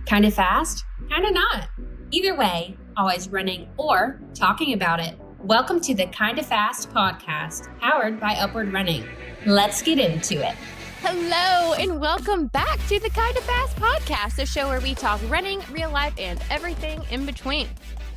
Kind of fast, kind of not. Either way, always running or talking about it. Welcome to the Kind of Fast podcast, powered by Upward Running. Let's get into it. Hello, and welcome back to the Kind of Fast podcast, a show where we talk running, real life, and everything in between.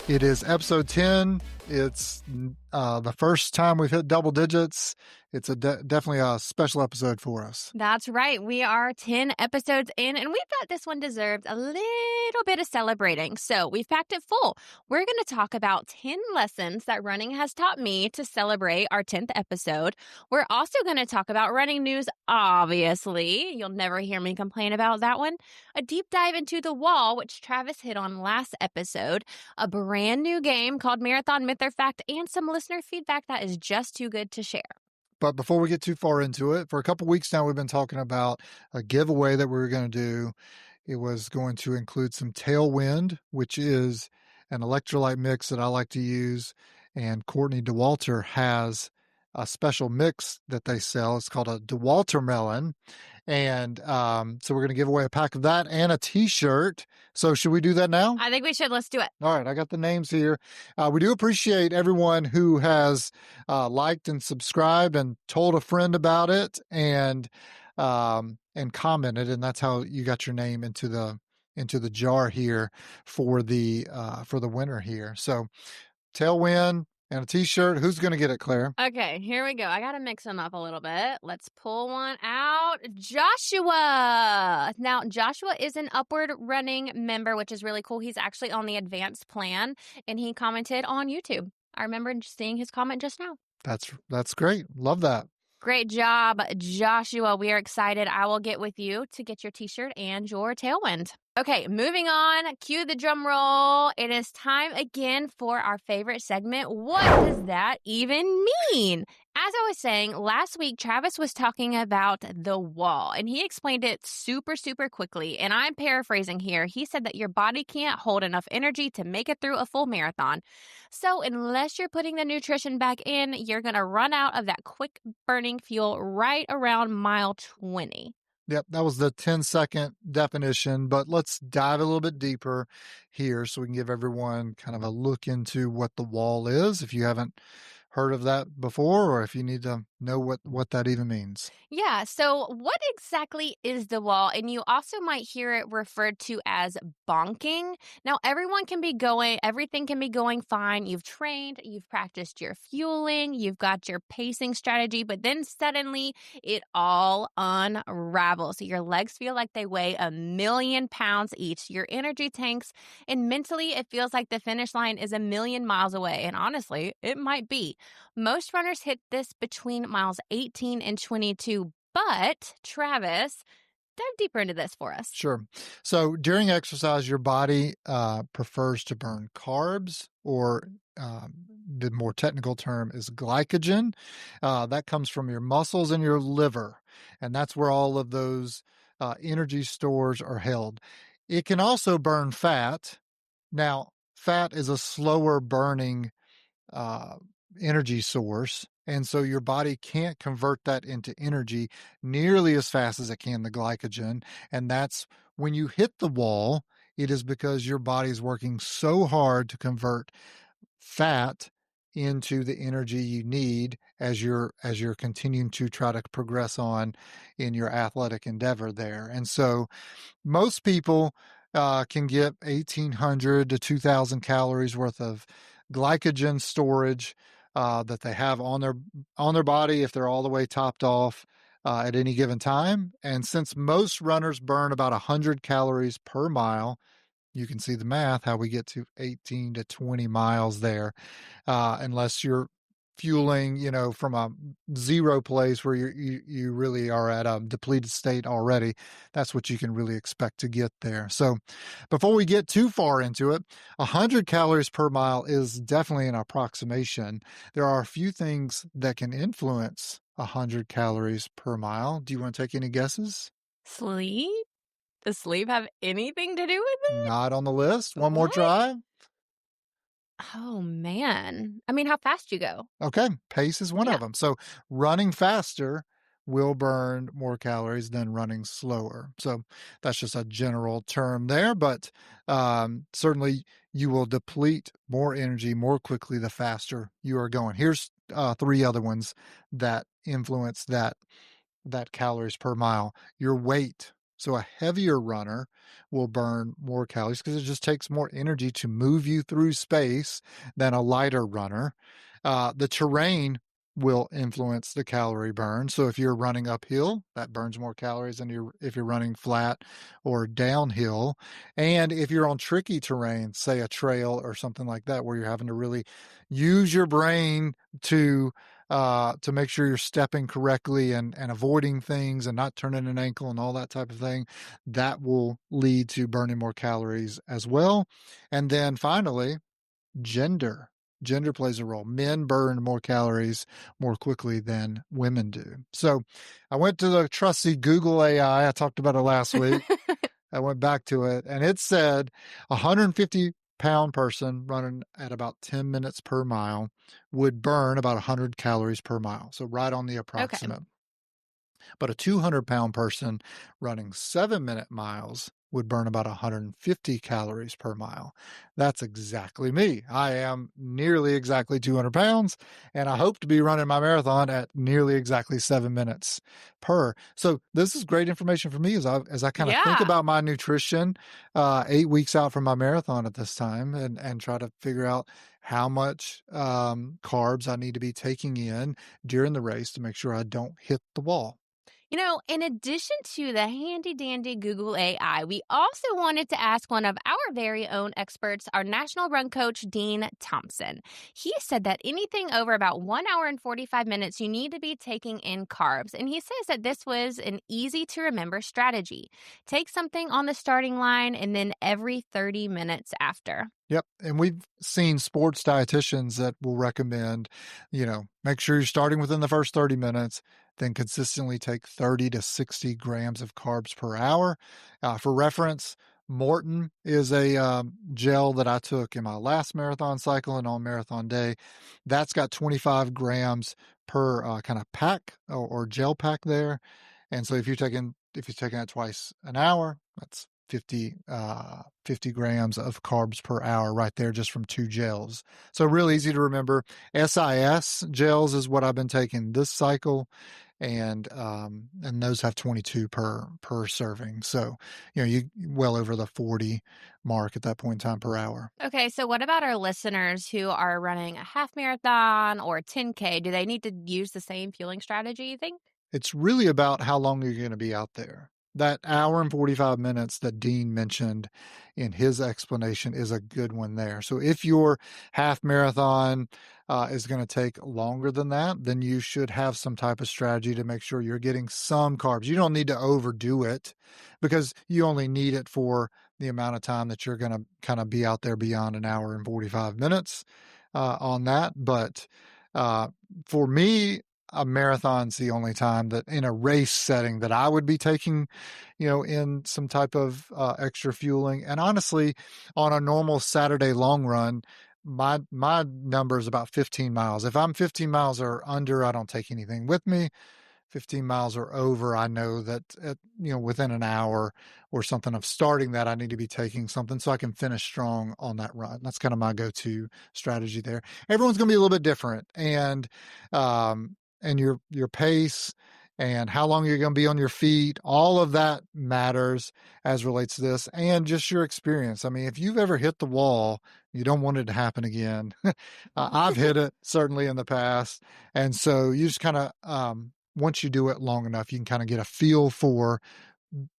It is episode 10. It's the first time we've hit double digits. It's definitely a special episode for us. That's right. We are 10 episodes in, and we thought this one deserved a little bit of celebrating. So we've packed it full. We're going to talk about 10 lessons that running has taught me to celebrate our 10th episode. We're also going to talk about running news, obviously. You'll never hear me complain about that one. A deep dive into the wall, which Travis hit on last episode. A brand new game called Marathon Myth or Fact, and some listener feedback that is just too good to share. But before we get too far into it, for a couple weeks now, we've been talking about a giveaway that we were going to do. It was going to include some Tailwind, which is an electrolyte mix that I like to use. And Courtney DeWalter has a special mix that they sell. It's called a DeWalter Melon. And so we're going to give away a pack of that and a t-shirt. So should we do that now? I think we should. Let's do it. All right. I got the names here. We do appreciate everyone who has liked and subscribed and told a friend about it and commented. And that's how you got your name into the jar here for the winner here. So Tailwind and a t-shirt. Who's going to get it, Claire? Okay, here we go. I got to mix them up a little bit. Let's pull one out. Joshua. Now, Joshua is an Upward Running member, which is really cool. He's actually on the advanced plan, and he commented on YouTube. I remember seeing his comment just now. That's great. Love that. Great job, Joshua. We are excited. I will get with you to get your t-shirt and your Tailwind. Okay, moving on. Cue the drum roll. It is time again for our favorite segment. What does that even mean? As I was saying, last week, Travis was talking about the wall, and he explained it super, super quickly. And I'm paraphrasing here. He said that your body can't hold enough energy to make it through a full marathon. So unless you're putting the nutrition back in, you're going to run out of that quick burning fuel right around mile 20. Yep, that was the 10-second definition, but let's dive a little bit deeper here so we can give everyone kind of a look into what the wall is, if you haven't heard of that before, or if you need to know what that even means. Yeah, so what exactly is the wall? And you also might hear it referred to as bonking. Now, everything can be going fine. You've trained, you've practiced your fueling, you've got your pacing strategy, but then suddenly it all unravels. Your legs feel like they weigh 1,000,000 pounds each, your energy tanks, and mentally it feels like the finish line is 1,000,000 miles away. And honestly, it might be. Most runners hit this between miles 18 and 22, but Travis, dive deeper into this for us. Sure. So during exercise, your body prefers to burn carbs, or the more technical term is glycogen. That comes from your muscles and your liver, and that's where all of those energy stores are held. It can also burn fat. Now, fat is a slower burning energy source, and so your body can't convert that into energy nearly as fast as it can the glycogen. And that's when you hit the wall, it is because your body's working so hard to convert fat into the energy you need as you're continuing to try to progress on in your athletic endeavor there. And so most people can get 1,800 to 2,000 calories worth of glycogen storage that they have on their body if they're all the way topped off at any given time. And since most runners burn about 100 calories per mile, you can see the math, how we get to 18 to 20 miles there, unless you're fueling, from a zero place where you really are at a depleted state already. That's what you can really expect to get there. So before we get too far into it, 100 calories per mile is definitely an approximation. There are a few things that can influence 100 calories per mile. Do you want to take any guesses? Sleep? Does sleep have anything to do with it? Not on the list. One more try. Oh, man. I mean, how fast you go. Okay. Pace is one of them. So running faster will burn more calories than running slower. So that's just a general term there, but certainly you will deplete more energy more quickly the faster you are going. Here's three other ones that influence that calories per mile. Your weight. So a heavier runner will burn more calories because it just takes more energy to move you through space than a lighter runner. The terrain will influence the calorie burn. So if you're running uphill, that burns more calories than if you're running flat or downhill. And if you're on tricky terrain, say a trail or something like that, where you're having to really use your brain to make sure you're stepping correctly and avoiding things and not turning an ankle and all that type of thing, that will lead to burning more calories as well. And then finally, gender. Gender plays a role. Men burn more calories more quickly than women do. So I went to the trusty Google AI. I talked about it last week. I went back to it and it said 150-pound person running at about 10 minutes per mile would burn about 100 calories per mile. So right on the approximate. Okay. But a 200-pound person running 7-minute miles would burn about 150 calories per mile. That's exactly me. I am nearly exactly 200 pounds, and I hope to be running my marathon at nearly exactly 7 minutes per. So this is great information for me as I kind of think about my nutrition 8 weeks out from my marathon at this time and try to figure out how much carbs I need to be taking in during the race to make sure I don't hit the wall. In addition to the handy dandy Google AI, we also wanted to ask one of our very own experts, our national run coach, Dean Thompson. He said that anything over about 1 hour and 45 minutes, you need to be taking in carbs. And he says that this was an easy to remember strategy. Take something on the starting line and then every 30 minutes after. Yep. And we've seen sports dietitians that will recommend, make sure you're starting within the first 30 minutes, then consistently take 30 to 60 grams of carbs per hour. For reference, Morton is a gel that I took in my last marathon cycle and on marathon day. That's got 25 grams per kind of pack or gel pack there. And so if you're taking that twice an hour, that's 50 grams of carbs per hour right there just from 2 gels. So real easy to remember. SIS gels is what I've been taking this cycle, and those have 22 per serving. So, you well over the 40 mark at that point in time per hour. Okay, so what about our listeners who are running a half marathon or a 10K? Do they need to use the same fueling strategy, you think? It's really about how long you're going to be out there. That hour and 45 minutes that Dean mentioned in his explanation is a good one there. So if your half marathon is going to take longer than that, then you should have some type of strategy to make sure you're getting some carbs. You don't need to overdo it because you only need it for the amount of time that you're going to kind of be out there beyond an hour and 45 minutes on that. But for me, a marathon's the only time that in a race setting that I would be taking, in some type of extra fueling. And honestly, on a normal Saturday long run, my number is about 15 miles. If I'm 15 miles or under, I don't take anything with me. 15 miles or over, I know that within an hour or something of starting that, I need to be taking something so I can finish strong on that run. That's kind of my go-to strategy there. Everyone's going to be a little bit different, and your pace and how long you're going to be on your feet, all of that matters as relates to this, and just your experience. I mean, if you've ever hit the wall, you don't want it to happen again. I've hit it certainly in the past, and so you just kind of once you do it long enough, you can kind of get a feel for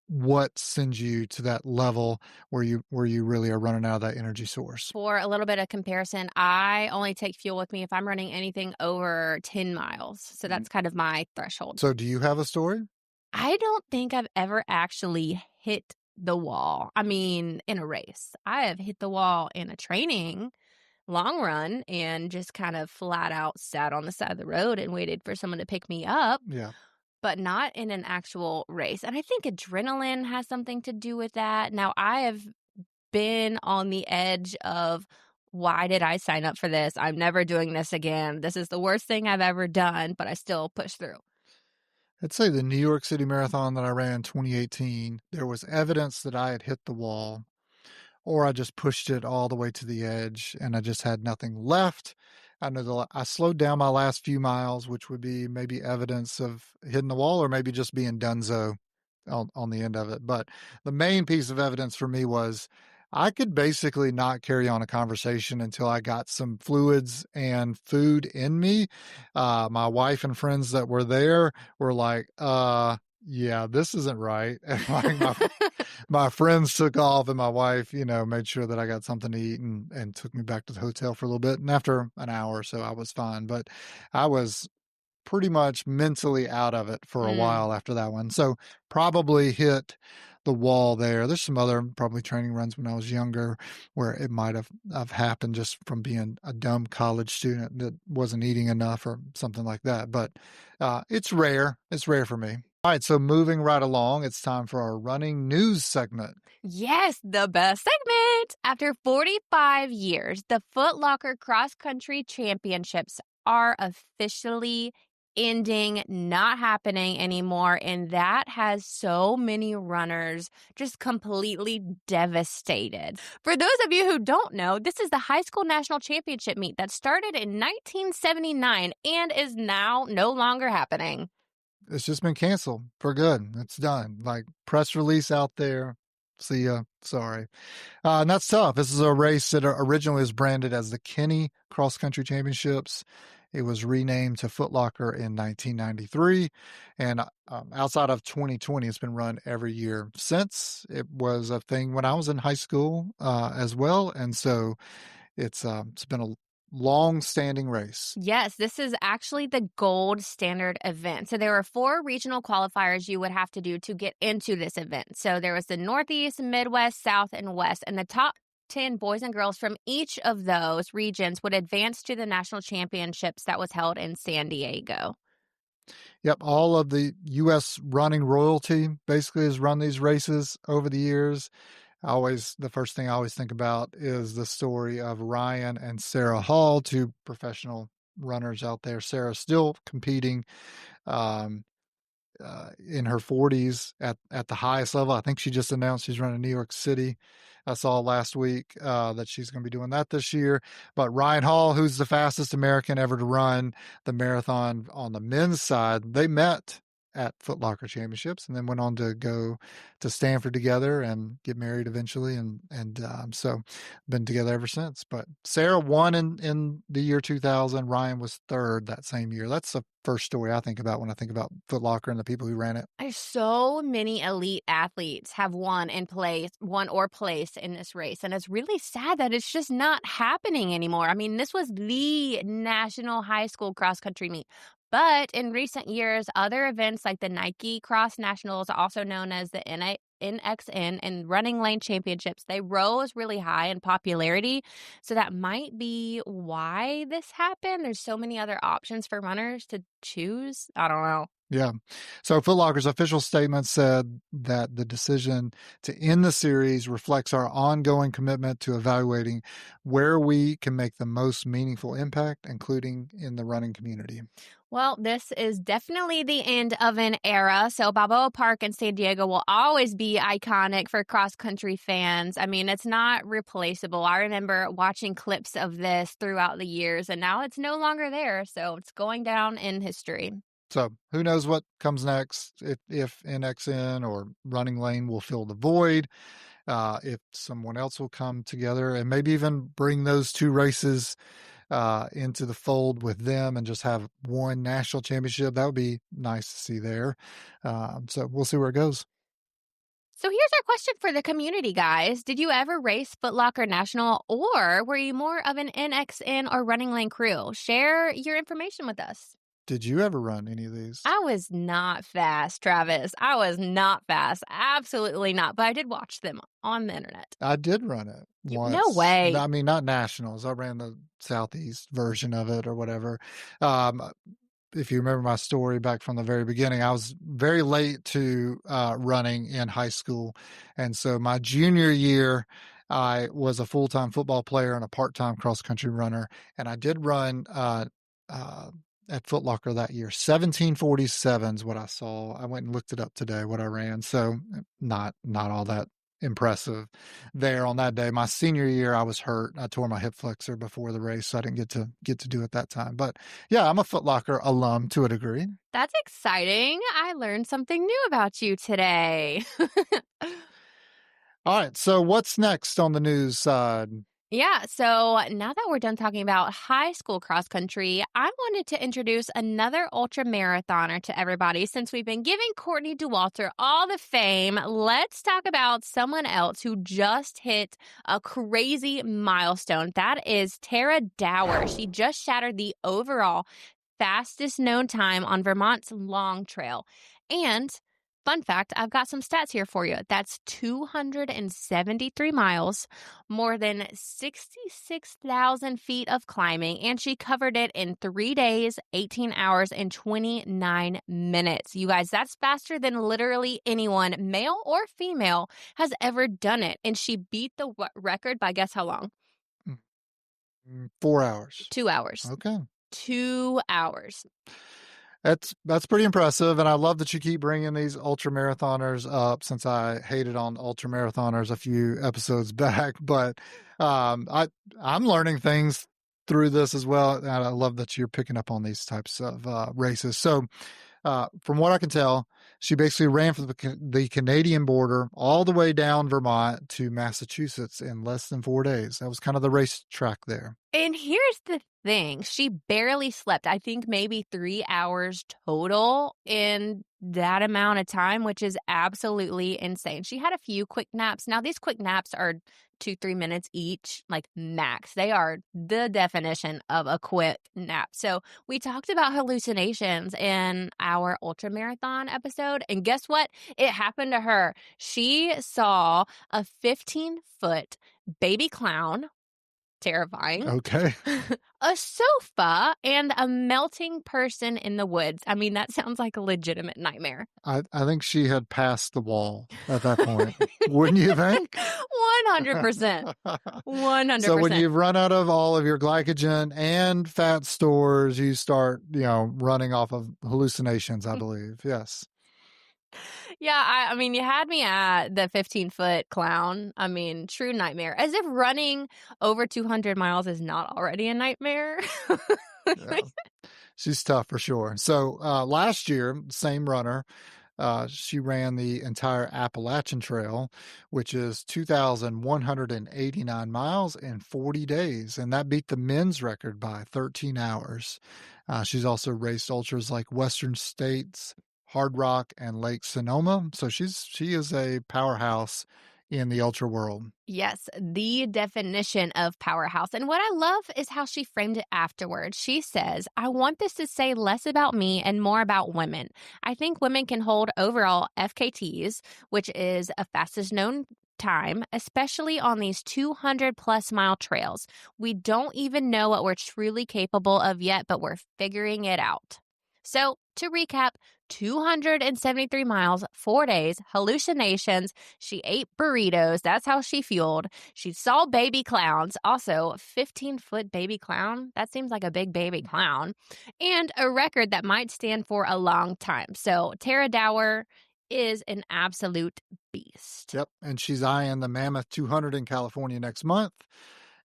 what sends you to that level where you really are running out of that energy source. For a little bit of comparison, I only take fuel with me if I'm running anything over 10 miles. So that's kind of my threshold. So do you have a story? I don't think I've ever actually hit the wall. I mean, in a race. I have hit the wall in a training long run and just kind of flat out sat on the side of the road and waited for someone to pick me up. Yeah. But not in an actual race. And I think adrenaline has something to do with that. Now, I have been on the edge of, why did I sign up for this? I'm never doing this again. This is the worst thing I've ever done, but I still push through. I'd say the New York City Marathon that I ran in 2018, there was evidence that I had hit the wall, or I just pushed it all the way to the edge and I just had nothing left. I know I slowed down my last few miles, which would be maybe evidence of hitting the wall or maybe just being donezo on the end of it. But the main piece of evidence for me was I could basically not carry on a conversation until I got some fluids and food in me. My wife and friends that were there were like, yeah, this isn't right. And like my friends took off and my wife, made sure that I got something to eat and took me back to the hotel for a little bit. And after an hour or so, I was fine. But I was pretty much mentally out of it for a Mm. while after that one. So probably hit the wall there. There's some other probably training runs when I was younger where it might have happened just from being a dumb college student that wasn't eating enough or something like that. But it's rare. It's rare for me. All right, so moving right along, it's time for our running news segment. Yes, the best segment. After 45 years, the Foot Locker Cross Country Championships are officially ending, not happening anymore. And that has so many runners just completely devastated. For those of you who don't know, this is the high school national championship meet that started in 1979 and is now no longer happening. It's just been canceled for good. It's done. Like press release out there. See ya. Sorry. And that's tough. This is a race that originally was branded as the Kenny Cross Country Championships. It was renamed to Foot Locker in 1993. And outside of 2020, it's been run every year since. It was a thing when I was in high school as well. And so it's been a long-standing race. Yes, this is actually the gold standard event. So there were 4 regional qualifiers you would have to do to get into this event. So there was the Northeast, Midwest, South, and West. And the top 10 boys and girls from each of those regions would advance to the national championships that was held in San Diego. Yep, all of the U.S. running royalty basically has run these races over the years. The first thing I always think about is the story of Ryan and Sarah Hall, 2 professional runners out there. Sarah's still competing in her 40s at the highest level. I think she just announced she's running New York City. I saw last week that she's going to be doing that this year. But Ryan Hall, who's the fastest American ever to run the marathon on the men's side, they met at Foot Locker Championships and then went on to go to Stanford together and get married eventually. And so been together ever since. But Sarah won in the year 2000. Ryan was third that same year. That's the first story I think about when I think about Foot Locker and the people who ran it. There's so many elite athletes have won or placed in this race. And it's really sad that it's just not happening anymore. I mean, this was the national high school cross country meet. But in recent years, other events like the Nike Cross Nationals, also known as the NXN and Running Lane Championships, they rose really high in popularity. So that might be why this happened. There's so many other options for runners to choose. I don't know. Yeah. So Foot Locker's official statement said that the decision to end the series reflects our ongoing commitment to evaluating where we can make the most meaningful impact, including in the running community. Well, this is definitely the end of an era. So Balboa Park in San Diego will always be iconic for cross-country fans. I mean, it's not replaceable. I remember watching clips of this throughout the years, and now it's no longer there. So it's going down in history. So who knows what comes next, if NXN or Running Lane will fill the void, if someone else will come together and maybe even bring those 2 races into the fold with them and just have one national championship. That would be nice to see there. So we'll see where it goes. So here's our question for the community, guys. Did you ever race Foot Locker National, or were you more of an NXN or Running Lane crew? Share your information with us. Did you ever run any of these? I was not fast, Travis. I was not fast. Absolutely not. But I did watch them on the internet. I did run it once. No way. I mean, not nationals. I ran the Southeast version of it or whatever. If you remember my story back from the very beginning, I was very late to running in high school. And so my junior year, I was a full-time football player and a part-time cross-country runner. And I did run at Foot Locker that year. 17:47 is what I saw. I went and looked it up today, what I ran. So not all that impressive there on that day. My senior year, I was hurt. I tore my hip flexor before the race, so I didn't get to do it that time. But yeah, I'm a Foot Locker alum to a degree. That's exciting. I learned something new about you today. All right. So what's next on the news side? Yeah, so now that we're done talking about high school cross country, I wanted to introduce another ultra marathoner to everybody. Since we've been giving Courtney Dauwalter all the fame, let's talk about someone else who just hit a crazy milestone. That is Tara Dower. She just shattered the overall fastest known time on Vermont's long trail. And fun fact, I've got some stats here for you. That's 273 miles, more than 66,000 feet of climbing, and she covered it in 3 days, 18 hours, and 29 minutes. You guys, that's faster than literally anyone, male or female, has ever done it. And she beat the record by guess how long? 4 hours. 2 hours. Okay. 2 hours. That's pretty impressive, and I love that you keep bringing these ultra marathoners up. Since I hated on ultra marathoners a few episodes back, but I'm learning things through this as well, and I love that you're picking up on these types of races. So, from what I can tell, she basically ran from the Canadian border all the way down Vermont to Massachusetts in less than 4 days. That was kind of the racetrack there. And here's the thing. She barely slept. I think maybe 3 hours total in that amount of time, which is absolutely insane. She had a few quick naps. Now, these quick naps are 2-3 minutes each, like max. They are the definition of a quick nap. So we talked about hallucinations in our ultra marathon episode. And guess what? It happened to her. She saw a 15-foot baby clown. Terrifying. Okay. A sofa and a melting person in the woods. I mean, that sounds like a legitimate nightmare. I think she had passed the wall at that point. Wouldn't you think? 100%. 100%. So when you've run out of all of your glycogen and fat stores, you start, running off of hallucinations, I believe. Yes. Yeah, I mean, you had me at the 15-foot clown. I mean, true nightmare. As if running over 200 miles is not already a nightmare. Yeah. She's tough for sure. So last year, same runner, she ran the entire Appalachian Trail, which is 2,189 miles in 40 days. And that beat the men's record by 13 hours. She's also raced ultras like Western States, Hard Rock, and Lake Sonoma. So she is a powerhouse in the ultra world. Yes, the definition of powerhouse. And what I love is how she framed it afterwards. She says, I want this to say less about me and more about women. I think women can hold overall FKTs, which is a fastest known time, especially on these 200 plus mile trails. We don't even know what we're truly capable of yet, but we're figuring it out. So to recap, 273 miles, 4 days, hallucinations. She ate burritos. That's how she fueled. She saw baby clowns. Also, 15-foot baby clown. That seems like a big baby clown. And a record that might stand for a long time. So Tara Dower is an absolute beast. Yep. And she's eyeing the Mammoth 200 in California next month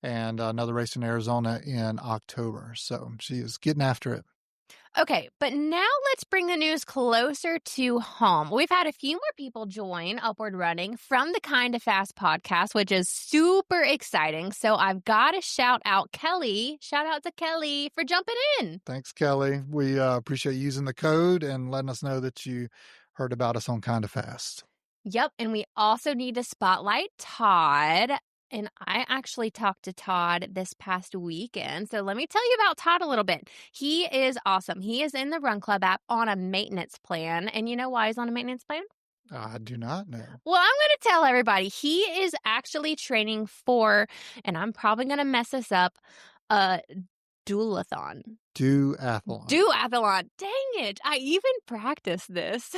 and another race in Arizona in October. So she is getting after it. Okay, but now let's bring the news closer to home. We've had a few more people join Upward Running from the Kinda Fast podcast, which is super exciting. So I've got to shout out Kelly. Shout out to Kelly for jumping in. Thanks, Kelly. We appreciate you using the code and letting us know that you heard about us on Kinda Fast. Yep, and we also need to spotlight Todd. And I actually talked to Todd this past weekend. So let me tell you about Todd a little bit. He is awesome. He is in the RunClub app on a maintenance plan. And you know why he's on a maintenance plan? I do not know. Well, I'm going to tell everybody. He is actually training for, and I'm probably going to mess this up, duathlon. Duathlon. Duathlon. Dang it. I even practiced this.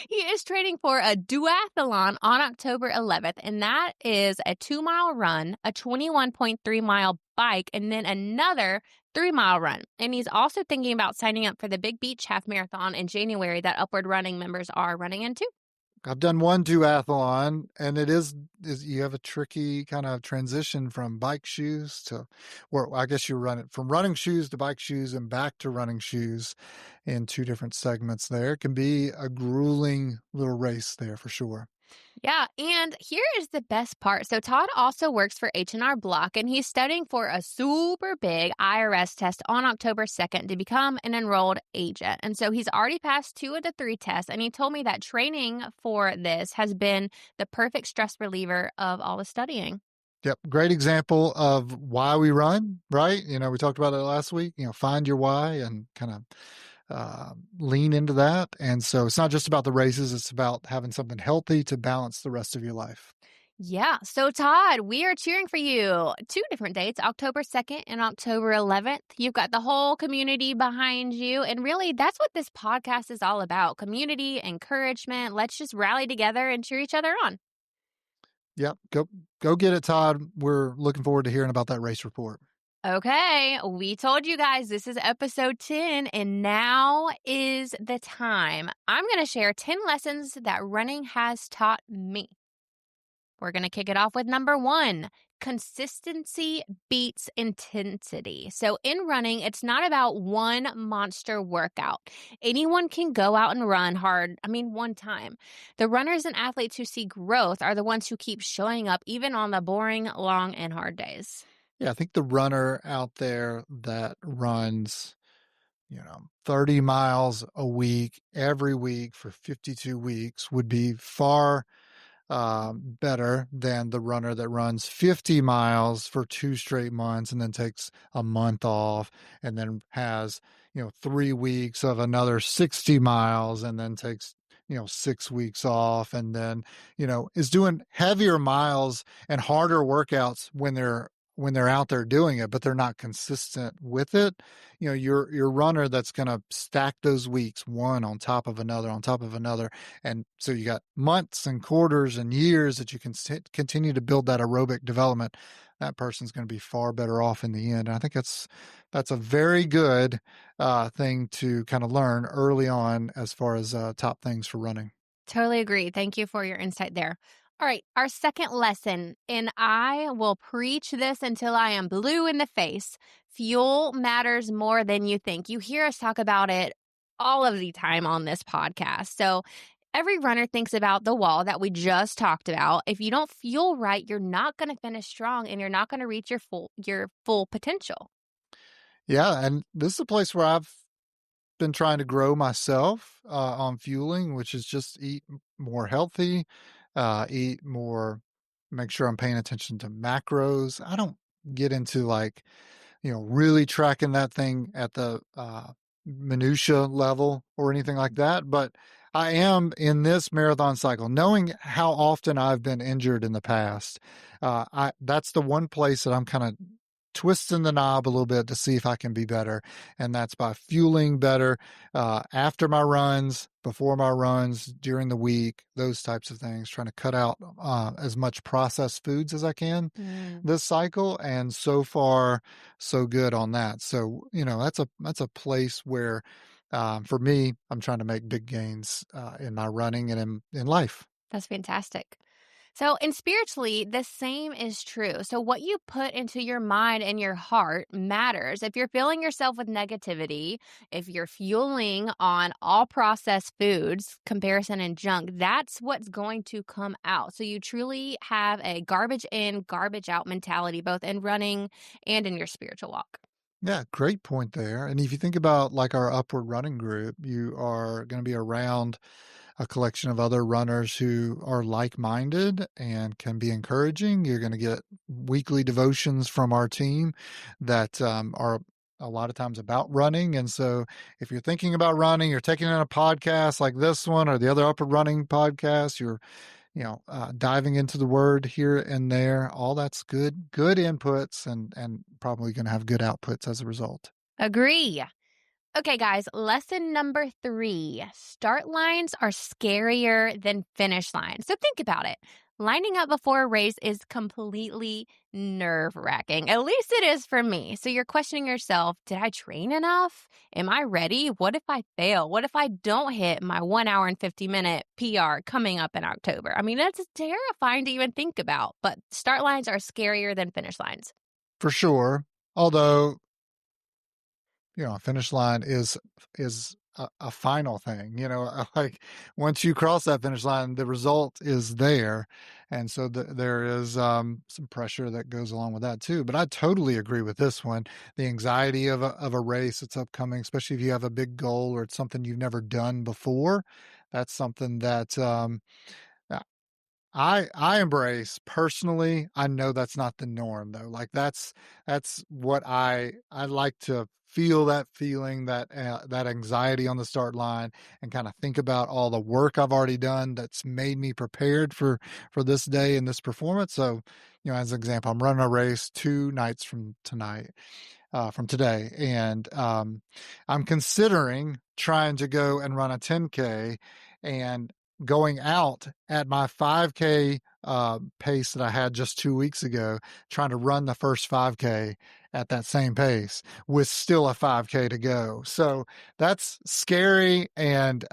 He is training for a duathlon on October 11th, and that is a 2-mile run, a 21.3-mile bike, and then another 3-mile run. And he's also thinking about signing up for the Big Beach Half Marathon in January that Upward Running members are running into. I've done one duathlon, and it is you have a tricky kind of transition from bike shoes to, or I guess you run it from running shoes to bike shoes and back to running shoes in two different segments there. It can be a grueling little race there for sure. Yeah, and here is the best part. So Todd also works for H&R Block, and he's studying for a super big IRS test on October 2nd to become an enrolled agent. And so he's already passed 2 of the 3 tests, and he told me that training for this has been the perfect stress reliever of all the studying. Yep. Great example of why we run, right? We talked about it last week, find your why and kind of lean into that. And so it's not just about the races, it's about having something healthy to balance the rest of your life. Yeah. So, Todd, we are cheering for you. 2 different dates, October 2nd and October 11th. You've got the whole community behind you. And really, that's what this podcast is all about: community, encouragement. Let's just rally together and cheer each other on. Yep. Go get it, Todd. We're looking forward to hearing about that race report. Okay, we told you guys this is episode 10, and now is the time. I'm going to share 10 lessons that running has taught me. We're going to kick it off with number 1. Consistency beats intensity. So in running, it's not about one monster workout. Anyone can go out and run hard, one time. The runners and athletes who see growth are the ones who keep showing up even on the boring, long, and hard days. Yeah, I think the runner out there that runs, 30 miles a week, every week for 52 weeks would be far better than the runner that runs 50 miles for 2 straight months and then takes a month off and then has, 3 weeks of another 60 miles and then takes, 6 weeks off and then, is doing heavier miles and harder workouts when they're out there doing it, but they're not consistent with it. Your runner that's going to stack those weeks one on top of another on top of another. And so you got months and quarters and years that you can continue to build that aerobic development. That person's going to be far better off in the end. And I think that's a very good thing to kind of learn early on as far as top things for running. Totally agree. Thank you for your insight there. All right, our second lesson, and I will preach this until I am blue in the face. Fuel matters more than you think. You hear us talk about it all of the time on this podcast. So every runner thinks about the wall that we just talked about. If you don't fuel right, you're not going to finish strong and you're not going to reach your full potential. Yeah, and this is a place where I've been trying to grow myself on fueling, which is just eat more healthy, eat more, make sure I'm paying attention to macros. I don't get into really tracking that thing at the minutia level or anything like that. But I am in this marathon cycle, knowing how often I've been injured in the past. That's the one place that I'm kind of twisting the knob a little bit to see if I can be better. And that's by fueling better after my runs, before my runs, during the week, those types of things, trying to cut out as much processed foods as I can this cycle. And so far, so good on that. So, that's a place where for me, I'm trying to make big gains in my running and in life. That's fantastic. So, and spiritually, the same is true. So, what you put into your mind and your heart matters. If you're filling yourself with negativity, if you're fueling on all processed foods, comparison and junk, that's what's going to come out. So, you truly have a garbage in, garbage out mentality, both in running and in your spiritual walk. Yeah, great point there. And if you think about our upward running group, you are going to be around a collection of other runners who are like-minded and can be encouraging. You're going to get weekly devotions from our team that are a lot of times about running. And so if you're thinking about running, you're taking in a podcast like this one or the other upward running podcast, you're diving into the word here and there, all that's good inputs and probably going to have good outputs as a result. Agree. Okay, guys, lesson number 3. Start lines are scarier than finish lines. So think about it. Lining up before a race is completely nerve wracking. At least it is for me. So you're questioning yourself, did I train enough? Am I ready? What if I fail? What if I don't hit my 1 hour and 50-minute PR coming up in October? I mean, that's terrifying to even think about. But start lines are scarier than finish lines. For sure. Although, a finish line is a final thing, like once you cross that finish line, the result is there. And so there is some pressure that goes along with that too. But I totally agree with this one. The anxiety of a race that's upcoming, especially if you have a big goal or it's something you've never done before, that's something that I embrace personally. I know that's not the norm though. Like that's what I like to feel, that feeling, that anxiety on the start line, and kind of think about all the work I've already done that's made me prepared for this day and this performance. So, as an example, I'm running a race 2 nights from tonight, from today. And I'm considering trying to go and run a 10K and going out at my 5K pace that I had just 2 weeks ago, trying to run the first 5K at that same pace with still a 5K to go. So that's scary. And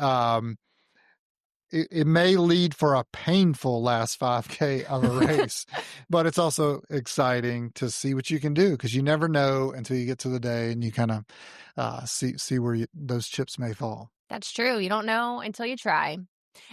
it may lead for a painful last 5K of a race, but it's also exciting to see what you can do, because you never know until you get to the day and you kind of see where those chips may fall. That's true. You don't know until you try.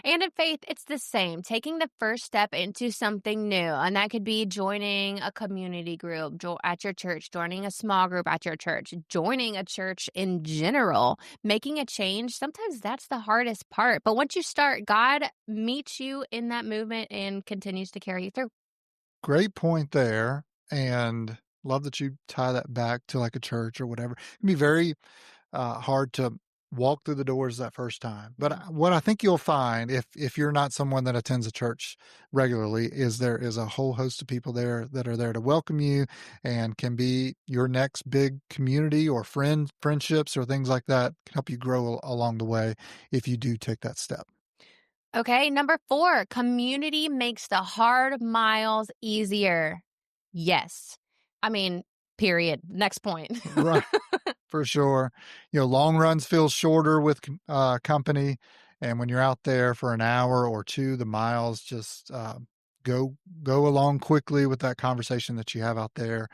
And in faith, it's the same. Taking the first step into something new. And that could be joining a community group at your church, joining a small group at your church, joining a church in general, making a change. Sometimes that's the hardest part. But once you start, God meets you in that movement and continues to carry you through. Great point there. And love that you tie that back to like a church or whatever. It can be very hard to walk through the doors that first time. But what I think you'll find, if you're not someone that attends a church regularly, is there is a whole host of people there that are there to welcome you and can be your next big community or friendships or things like that, can help you grow along the way if you do take that step. Okay, number 4, community makes the hard miles easier. Yes. I mean, period. Next point. Right. For sure. Long runs feel shorter with company. And when you're out there for an hour or two, the miles just go along quickly with that conversation that you have out there.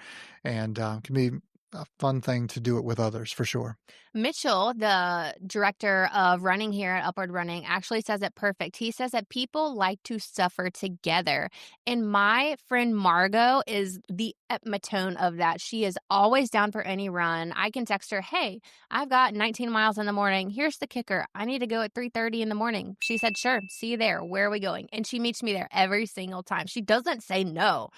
And can be a fun thing to do it with others, for sure. Mitchell, the director of running here at Upward Running, actually says it perfect. He says that people like to suffer together. And my friend Margot is the epitome of that. She is always down for any run. I can text her, hey, I've got 19 miles in the morning. Here's the kicker. I need to go at 3:30 in the morning. She said, sure, see you there. Where are we going? And she meets me there every single time. She doesn't say no.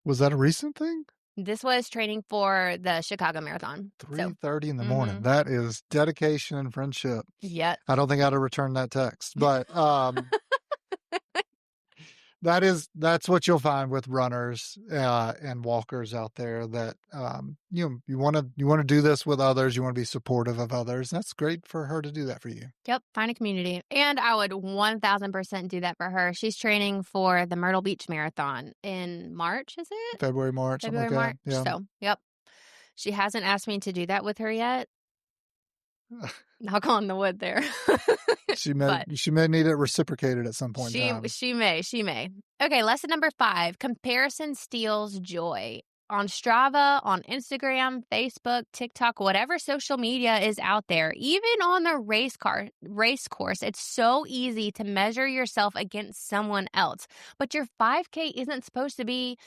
Was that a recent thing? This was training for the Chicago Marathon. 3:30 in the morning. That is dedication and friendship. Yeah. I don't think I'd have returned that text, but that's what you'll find with runners and walkers out there, that you want to do this with others. You want to be supportive of others. That's great for her to do that for you. Yep, find a community. And I would 1000% do that for her. She's training for the Myrtle Beach Marathon in March, is it? February, March, February, something like March. that. Yeah. So, yep. She hasn't asked me to do that with her yet. Knock on the wood there. She may need it reciprocated at some point in time. She may. Okay, lesson number 5. Comparison steals joy. On Strava, on Instagram, Facebook, TikTok, whatever social media is out there, even on the race course, it's so easy to measure yourself against someone else. But your 5K isn't supposed to be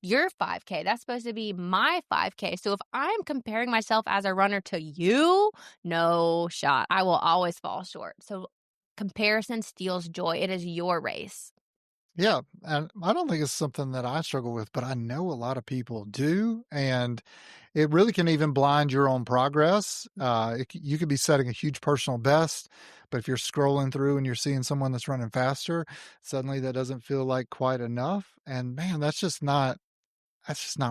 your 5K. That's supposed to be my 5K. So if I'm comparing myself as a runner to you, no shot. I will always fall short. So comparison steals joy. It is your race. Yeah, and I don't think it's something that I struggle with, but I know a lot of people do, and it really can even blind your own progress. You could be setting a huge personal best, but if you're scrolling through and you're seeing someone that's running faster, suddenly that doesn't feel like quite enough. And man, that's just not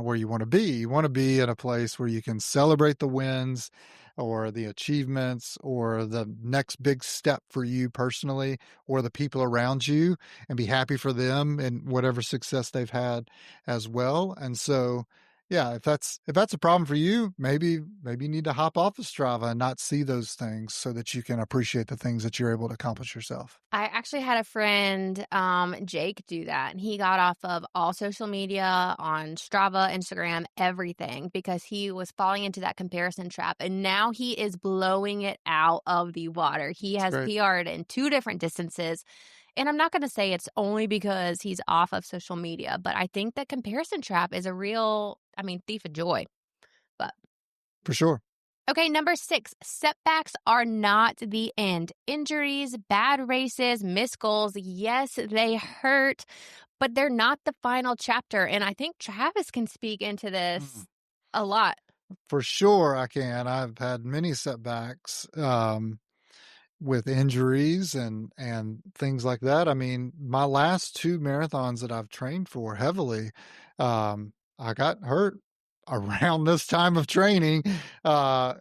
where you want to be. You want to be in a place where you can celebrate the wins, or the achievements or the next big step for you personally or the people around you, and be happy for them and whatever success they've had as well. And so, yeah, if that's a problem for you, maybe you need to hop off of Strava and not see those things so that you can appreciate the things that you're able to accomplish yourself. I actually had a friend, Jake, do that, and he got off of all social media on Strava, Instagram, everything, because he was falling into that comparison trap, and now he is blowing it out of the water. He It's has great. PR'd in 2 different distances, and I'm not gonna say it's only because he's off of social media, but I think the comparison trap is a real, thief of joy. But For sure. okay, number 6, setbacks are not the end. Injuries, bad races, missed goals, yes, they hurt, but they're not the final chapter. And I think Travis can speak into this a lot. For sure, I can. I've had many setbacks with injuries and things like that. I mean, my last 2 marathons that I've trained for heavily, I got hurt around this time of training,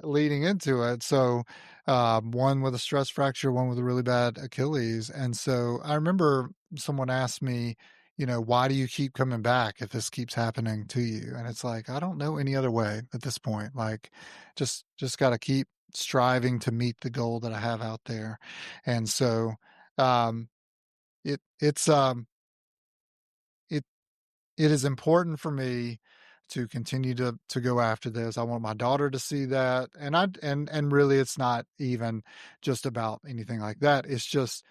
leading into it. So, one with a stress fracture, one with a really bad Achilles. And so I remember someone asked me, why do you keep coming back if this keeps happening to you? And it's like, I don't know any other way at this point. Like, just got to keep striving to meet the goal that I have out there. And so, um, it it's it it is important for me to continue to go after this. I want my daughter to see that, and really, it's not even just about anything like that. It's just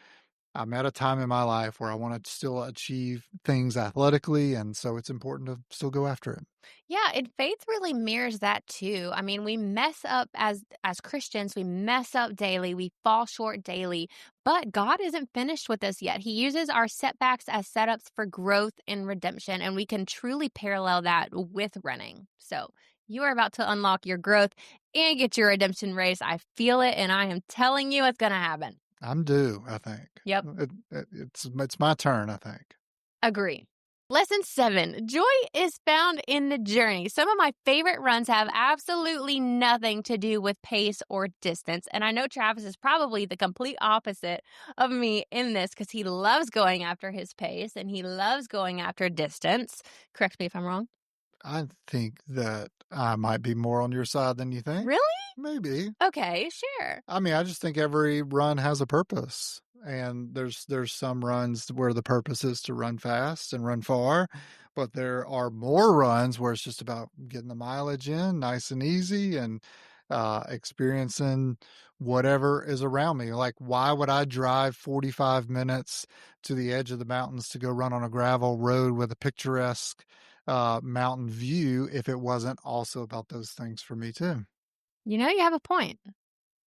I'm at a time in my life where I want to still achieve things athletically, and so it's important to still go after it. Yeah, and faith really mirrors that too. We mess up as Christians, we mess up daily, we fall short daily, but God isn't finished with us yet. He uses our setbacks as setups for growth and redemption, and we can truly parallel that with running. So, you are about to unlock your growth and get your redemption race. I feel it, and I am telling you it's going to happen. I'm due, I think. Yep. It's my turn, I think. Agree. Lesson 7, joy is found in the journey. Some of my favorite runs have absolutely nothing to do with pace or distance. And I know Travis is probably the complete opposite of me in this because he loves going after his pace and he loves going after distance. Correct me if I'm wrong. I think that I might be more on your side than you think. Really? Maybe. Okay, share. I mean, I just think every run has a purpose. And there's some runs where the purpose is to run fast and run far, but there are more runs where it's just about getting the mileage in nice and easy and experiencing whatever is around me. Like, why would I drive 45 minutes to the edge of the mountains to go run on a gravel road with a picturesque mountain view if it wasn't also about those things for me too? You know, you have a point.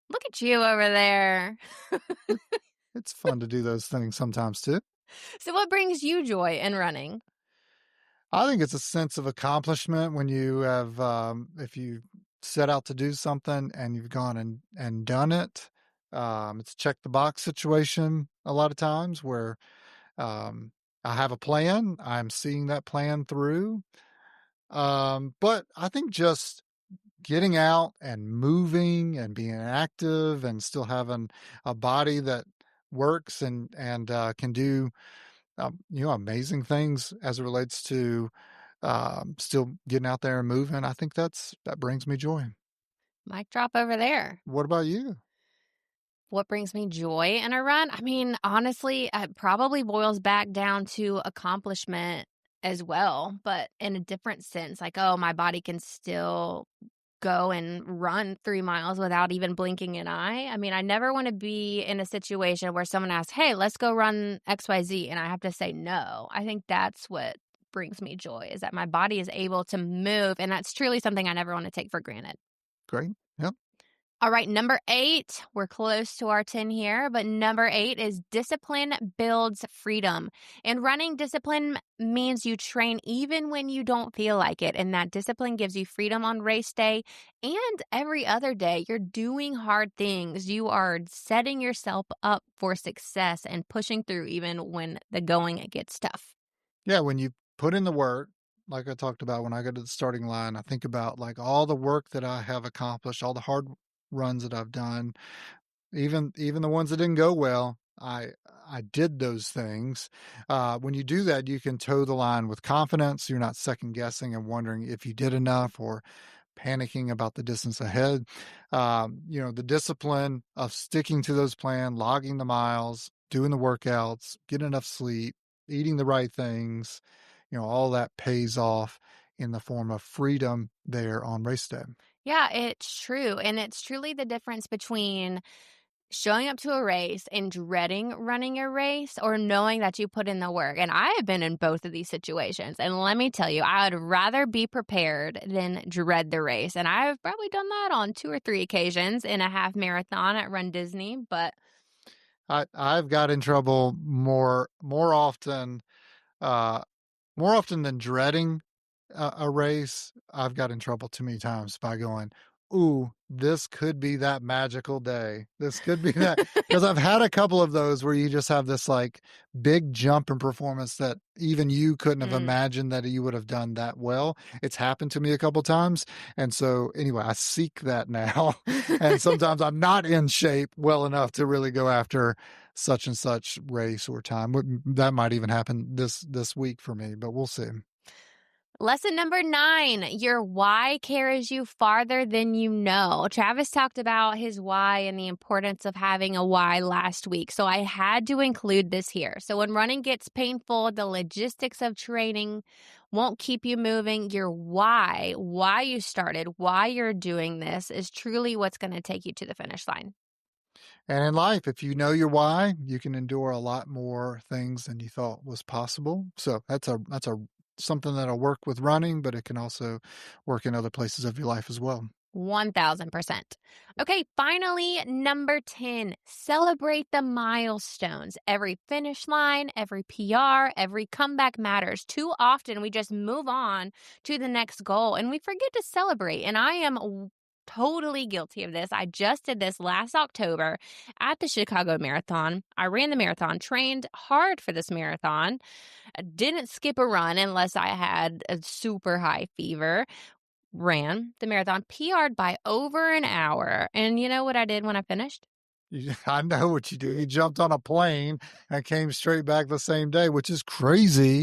Look at you over there. It's fun to do those things sometimes too. So, what brings you joy in running? I think it's a sense of accomplishment when you have, if you set out to do something and you've gone and done it. It's a check the box situation a lot of times where I have a plan. I'm seeing that plan through. But I think just getting out and moving and being active and still having a body that works and can do amazing things as it relates to still getting out there and moving. I think that brings me joy. Mic drop over there. What about you? What brings me joy in a run? Honestly, it probably boils back down to accomplishment as well, but in a different sense. Like, oh, my body can still go and run 3 miles without even blinking an eye. I never want to be in a situation where someone asks, hey, let's go run XYZ, and I have to say no. I think that's what brings me joy, is that my body is able to move, and that's truly something I never want to take for granted. Great. Yep. All right, number 8, we're close to our 10 here, but number 8 is discipline builds freedom. And running discipline means you train even when you don't feel like it. And that discipline gives you freedom on race day and every other day. You're doing hard things. You are setting yourself up for success and pushing through even when the going gets tough. Yeah, when you put in the work, like I talked about when I go to the starting line, I think about like all the work that I have accomplished, all the hard runs that I've done, even the ones that didn't go well, I did those things. When you do that, you can toe the line with confidence. You're not second guessing and wondering if you did enough or panicking about the distance ahead. The discipline of sticking to those plans, logging the miles, doing the workouts, getting enough sleep, eating the right things, all that pays off in the form of freedom there on race day. Yeah, it's true. And it's truly the difference between showing up to a race and dreading running a race or knowing that you put in the work. And I have been in both of these situations. And let me tell you, I would rather be prepared than dread the race. And I've probably done that on 2 or 3 occasions in a half marathon at Run Disney. But I've got in trouble more often uh, more often than dreading a race. I've got in trouble too many times by going, "Ooh, this could be that magical day. This could be that." Because I've had a couple of those where you just have this like big jump in performance that even you couldn't have imagined that you would have done that well. It's happened to me a couple times, and so anyway, I seek that now. And sometimes I'm not in shape well enough to really go after such and such race or time. That might even happen this week for me, but we'll see. Lesson number 9, your why carries you farther than you know. Travis talked about his why and the importance of having a why last week, so I had to include this here. So when running gets painful, the logistics of training won't keep you moving. Your why you started, why you're doing this is truly what's going to take you to the finish line. And in life, if you know your why, you can endure a lot more things than you thought was possible. So that's a something that'll work with running, but it can also work in other places of your life as well. 1000%. Okay, finally, number 10, celebrate the milestones. Every finish line, every PR, every comeback matters. Too often we just move on to the next goal and we forget to celebrate. And I am totally guilty of this. I just did this last October at the Chicago Marathon. I ran the marathon, trained hard for this marathon. I didn't skip a run unless I had a super high fever. Ran the marathon, PR'd by over an hour. And you know what I did when I finished? I know what you do. You jumped on a plane and came straight back the same day, which is crazy.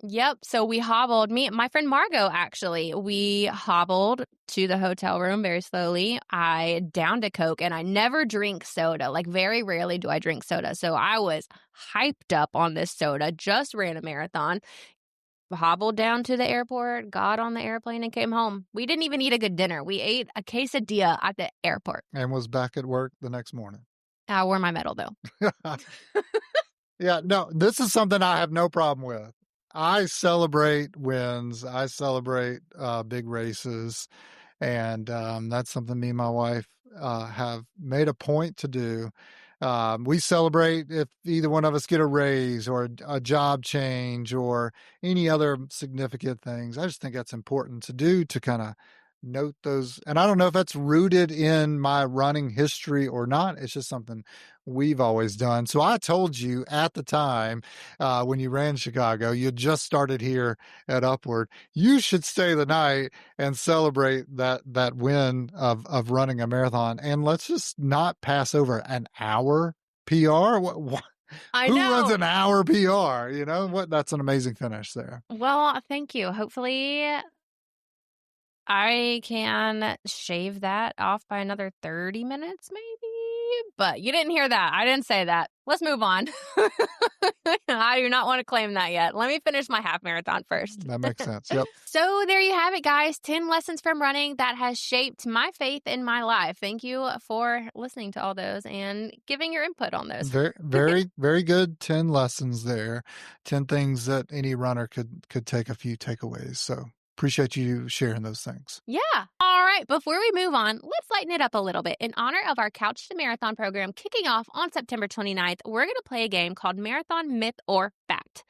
Yep. So we hobbled, my friend Margot, actually, we hobbled to the hotel room very slowly. I downed a Coke and I never drink soda. Like very rarely do I drink soda. So I was hyped up on this soda, just ran a marathon, hobbled down to the airport, got on the airplane and came home. We didn't even eat a good dinner. We ate a quesadilla at the airport. And was back at work the next morning. I wore my medal though. Yeah, no, this is something I have no problem with. I celebrate wins. I celebrate big races. And that's something me and my wife have made a point to do. We celebrate if either one of us get a raise or a job change or any other significant things. I just think that's important to do, to kind of note those. And I don't know if that's rooted in my running history or not. It's just something we've always done. So I told you at the time when you ran Chicago, you just started here at Upward, you should stay the night and celebrate that win of running a marathon. And let's just not pass over an hour PR. I Who know. runs an hour PR? That's an amazing finish there. Well, thank you. Hopefully I can shave that off by another 30 minutes, maybe. But you didn't hear that. I didn't say that. Let's move on. I do not want to claim that yet. Let me finish my half marathon first. That makes sense. Yep. So there you have it, guys. 10 lessons from running that has shaped my faith in my life. Thank you for listening to all those and giving your input on those. Very, very, very good 10 lessons there. 10 things that any runner could take a few takeaways. So appreciate you sharing those things. Yeah. All right. Before we move on, let's lighten it up a little bit. In honor of our Couch to Marathon program kicking off on September 29th, we're going to play a game called Marathon Myth or Fact.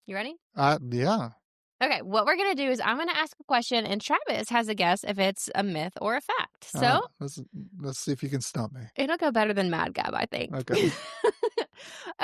You ready? Yeah. Okay. What we're going to do is I'm going to ask a question and Travis has a guess if it's a myth or a fact. So let's see if you can stump me. It'll go better than Mad Gab, I think. Okay.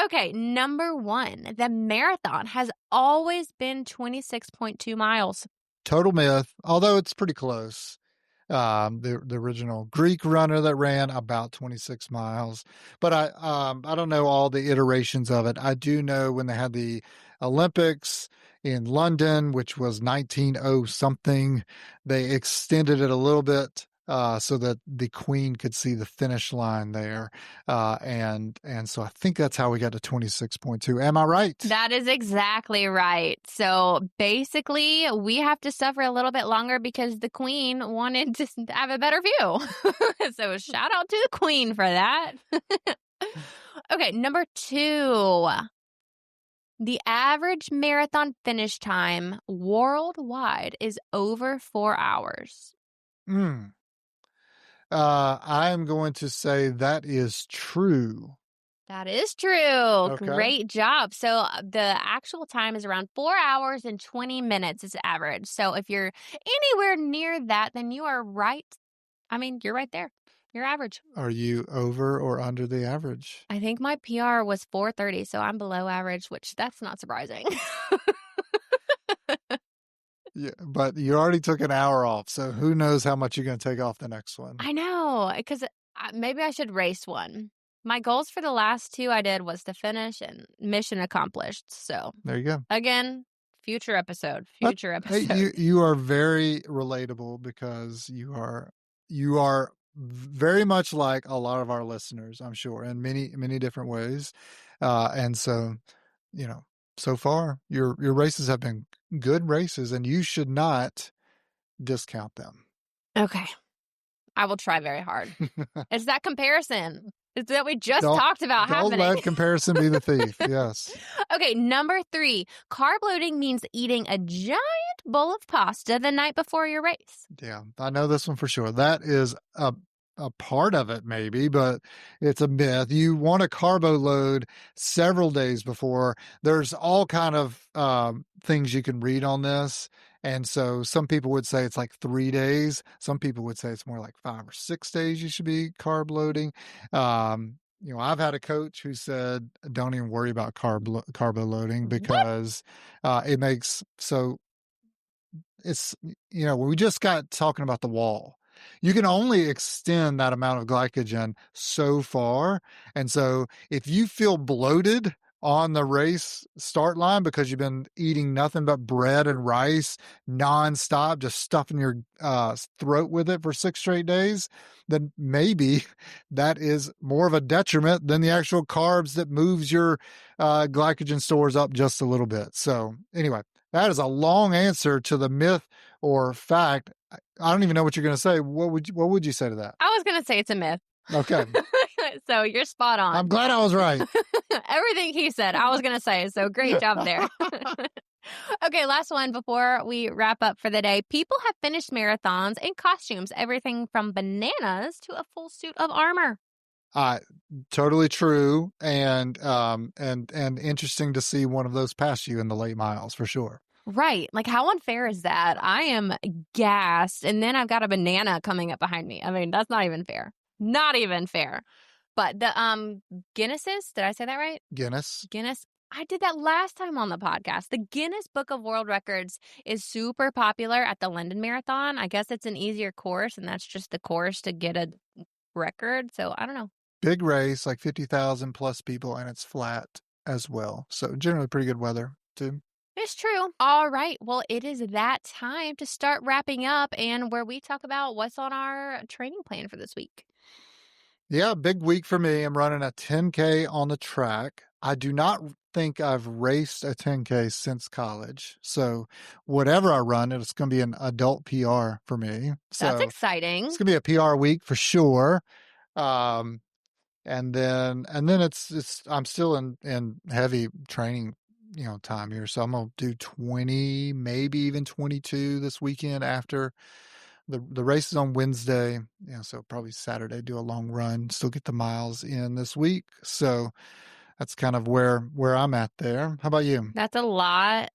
Okay. Number 1, the marathon has always been 26.2 miles. Total myth, although it's pretty close. the original Greek runner that ran about 26 miles. But I don't know all the iterations of it. I do know when they had the Olympics in London, which was 1900 something, they extended it a little bit. So that the Queen could see the finish line there. And so I think that's how we got to 26.2. Am I right? That is exactly right. So basically, we have to suffer a little bit longer because the Queen wanted to have a better view. So shout out to the Queen for that. Okay, number 2. The average marathon finish time worldwide is over 4 hours. I'm going to say that is true. That is true. Okay. Great job. So the actual time is around 4 hours and 20 minutes is average. So if you're anywhere near that, then you are right. I mean, you're right there. You're average. Are you over or under the average? I think my PR was 4:30, so I'm below average, which that's not surprising. Yeah, but you already took an hour off, so who knows how much you're going to take off the next one. I know, because maybe I should race one. My goals for the last 2 I did was to finish and mission accomplished. So there you go. Again, future episode. Hey, you are very relatable because you are very much like a lot of our listeners, I'm sure, in many, many different ways. And so, so far your races have been good races and you should not discount them. Okay. I will try very hard. It's that comparison. It's that we just talked about happening. Don't let comparison be the thief. Yes. Okay, number 3. Carb loading means eating a giant bowl of pasta the night before your race. Yeah, I know this one for sure. That is a part of it maybe, but it's a myth. You want to carbo load several days before. There's all kind of things you can read on this. And so some people would say it's like 3 days. Some people would say it's more like 5 or 6 days you should be carb loading. I've had a coach who said, don't even worry about carbo loading because it makes, so it's, we just got talking about the wall. You can only extend that amount of glycogen so far. And so if you feel bloated on the race start line because you've been eating nothing but bread and rice nonstop, just stuffing your throat with it for 6 straight days, then maybe that is more of a detriment than the actual carbs that moves your glycogen stores up just a little bit. So anyway, that is a long answer to the myth or fact. I don't even know what you're going to say. What would you say to that? I was going to say it's a myth. Okay. So you're spot on. I'm glad I was right. Everything he said, I was going to say. So great job there. Okay, last one before we wrap up for the day. People have finished marathons in costumes, everything from bananas to a full suit of armor. Totally true, and interesting to see one of those pass you in the late miles for sure. Right. Like, how unfair is that? I am gassed, and then I've got a banana coming up behind me. I mean, that's not even fair. Not even fair. But the Guinnesses, did I say that right? Guinness. I did that last time on the podcast. The Guinness Book of World Records is super popular at the London Marathon. I guess it's an easier course, and that's just the course to get a record. So I don't know. Big race, like 50,000 plus people, and it's flat as well. So generally pretty good weather too. It's true. All right. Well, it is that time to start wrapping up and where we talk about what's on our training plan for this week. Yeah, big week for me. I'm running a 10K on the track. I do not think I've raced a 10K since college. So whatever I run, it's going to be an adult PR for me. So that's exciting. It's going to be a PR week for sure. And then it's I'm still in heavy training, time here. So I'm going to do 20, maybe even 22 this weekend after the race is on Wednesday. So probably Saturday, do a long run, still get the miles in this week. So that's kind of where I'm at there. How about you? That's a lot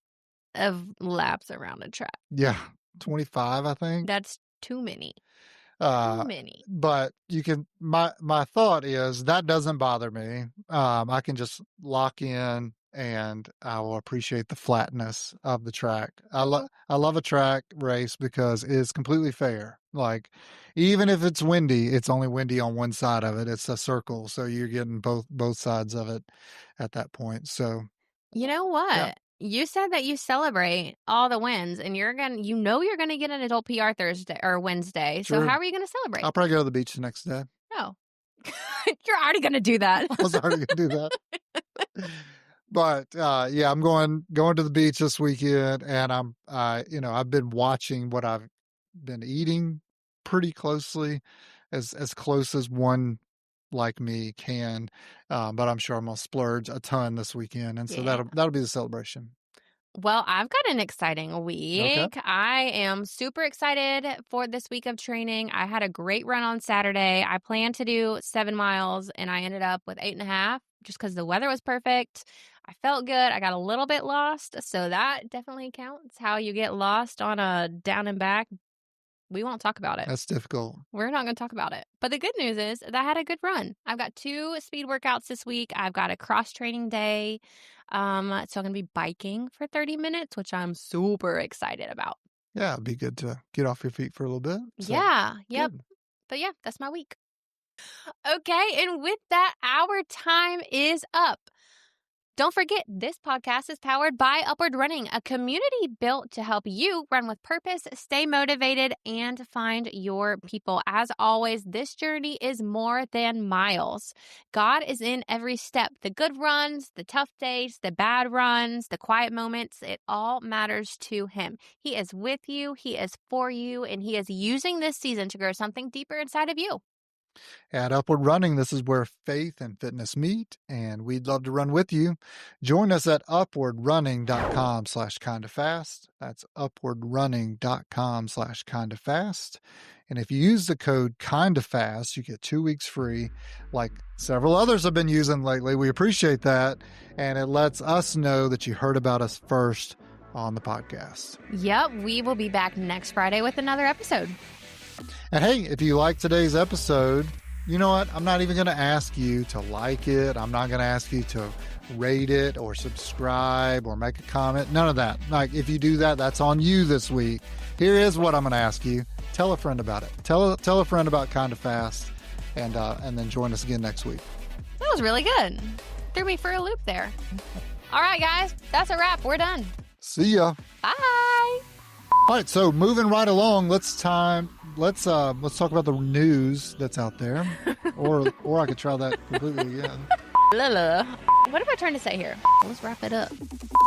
of laps around a track. Yeah. 25, I think. That's too many. Too many. But you can, my thought is that doesn't bother me. I can just lock in and I will appreciate the flatness of the track. I love a track race because it's completely fair. Like, even if it's windy, it's only windy on one side of it. It's a circle, so you're getting both sides of it at that point. So, You know what? yeah, You said that you celebrate all the wins, and you're gonna get an adult PR Thursday or Wednesday. So true. how are you gonna celebrate? I'll probably go to the beach the next day. No, you're already gonna do that. I was already gonna do that. But yeah, I'm going to the beach this weekend, and I've been watching what I've been eating pretty closely, as close as one like me can. But I'm sure I'm gonna splurge a ton this weekend, and so Yeah. that'll be the celebration. Well, I've got an exciting Okay. week. I am super excited for this week of training. I had a great run on Saturday. I planned to do 7 miles, and I ended up with 8.5 just because the weather was perfect. I felt good. I got a little bit lost, so that definitely counts. How you get lost on a down and back, we won't talk about it. That's difficult. We're not going to talk about it. But the good news is that I had a good run. I've got 2 speed workouts this week. I've got a cross training day. So I'm going to be biking for 30 minutes, which I'm super excited about. Yeah, it'd be good to get off your feet for a little bit. So, Yeah. Yep. good. But yeah, that's my week. Okay. And with that, our time is up. Don't forget, this podcast is powered by Upward Running, a community built to help you run with purpose, stay motivated, and find your people. As always, this journey is more than miles. God is in every step. The good runs, the tough days, the bad runs, the quiet moments, it all matters to Him. He is with you, He is for you, and He is using this season to grow something deeper inside of you. At Upward Running, this is where faith and fitness meet, and we'd love to run with you. Join us at upwardrunning.com/kindofast. That's upwardrunning.com/kindofast. And if you use the code kindofast, you get 2 weeks free, like several others have been using lately. We appreciate that, and it lets us know that you heard about us first on the podcast. Yep, we will be back next Friday with another episode. And hey, if you like today's episode, you know what? I'm not even going to ask you to like it. I'm not going to ask you to rate it or subscribe or make a comment. None of that. Like, if you do that, that's on you this week. Here is what I'm going to ask you. Tell a friend about it. Tell a friend about Kind of Fast, and then join us again next week. That was really good. Threw me for a loop there. All right, guys, that's a wrap. We're done. See ya. Bye. All right, so moving right along, let's talk about the news that's out there, or I could try that completely again. Lala. What am I trying to say here? Let's wrap it up.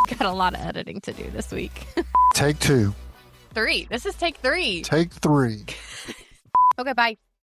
Got a lot of editing to do this week. Take 2. 3. This is take 3. Take 3. Okay, bye.